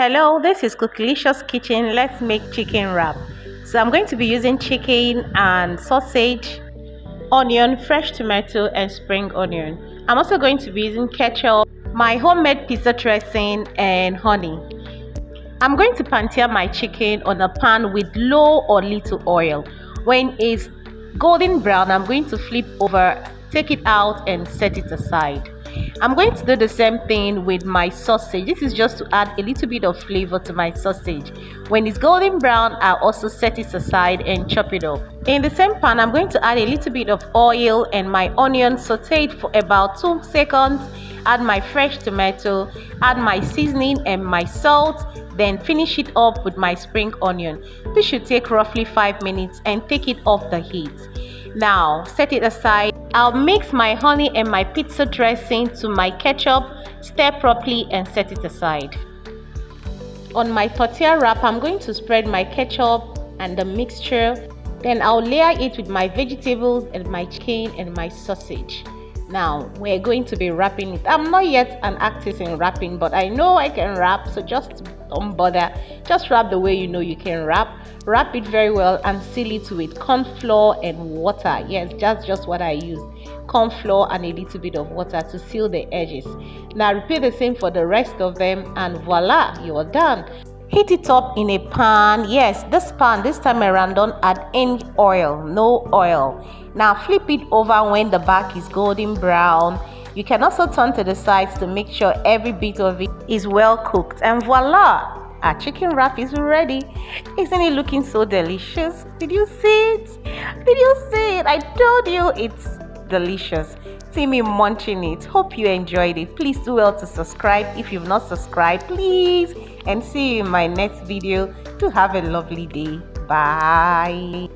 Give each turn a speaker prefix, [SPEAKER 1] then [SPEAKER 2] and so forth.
[SPEAKER 1] Hello, this is Cookilicious Kitchen. Let's make chicken wrap. So I'm going to be using chicken and sausage, onion, fresh tomato and spring onion. I'm also going to be using ketchup, my homemade pizza dressing and honey. I'm going to pan-sear my chicken on a pan with low or little oil. When it's golden brown, I'm going to flip over, take it out and set it aside. I'm going to do the same thing with my sausage. This is just to add a little bit of flavor to my sausage. When it's golden brown, I'll also set it aside and chop it up. In the same pan, I'm going to add a little bit of oil and my onion, saute it for about 2 seconds. Add my fresh tomato, add my seasoning and my salt, then finish it up with my spring onion. This should take roughly 5 minutes and take it off the heat. Now set it aside. I'll mix my honey and my pizza dressing to my ketchup, stir properly and set it aside. On my tortilla wrap, I'm going to spread my ketchup and the mixture. Then I'll layer it with my vegetables and my chicken and my sausage. Now we're going to be wrapping it. I'm not yet an artist in wrapping, but I know I can wrap, so just don't bother. Just wrap the way you know you can wrap. Wrap it very well and seal it with corn flour and water. Yes, that's just what I use. Corn flour and a little bit of water to seal the edges. Now repeat the same for the rest of them and voila, you're done. Heat it up in a pan. Yes, this pan this time around, don't add any oil, no oil. Now flip it over when the back is golden brown. You can also turn to the sides to make sure every bit of it is well cooked, and voila, our chicken wrap is ready. Isn't it looking so delicious? Did you see it? Did you see it? I told you it's delicious. See me munching it. Hope you enjoyed it. Please do well to subscribe if you've not subscribed, please, and see you in my next video. Do have a lovely day. Bye.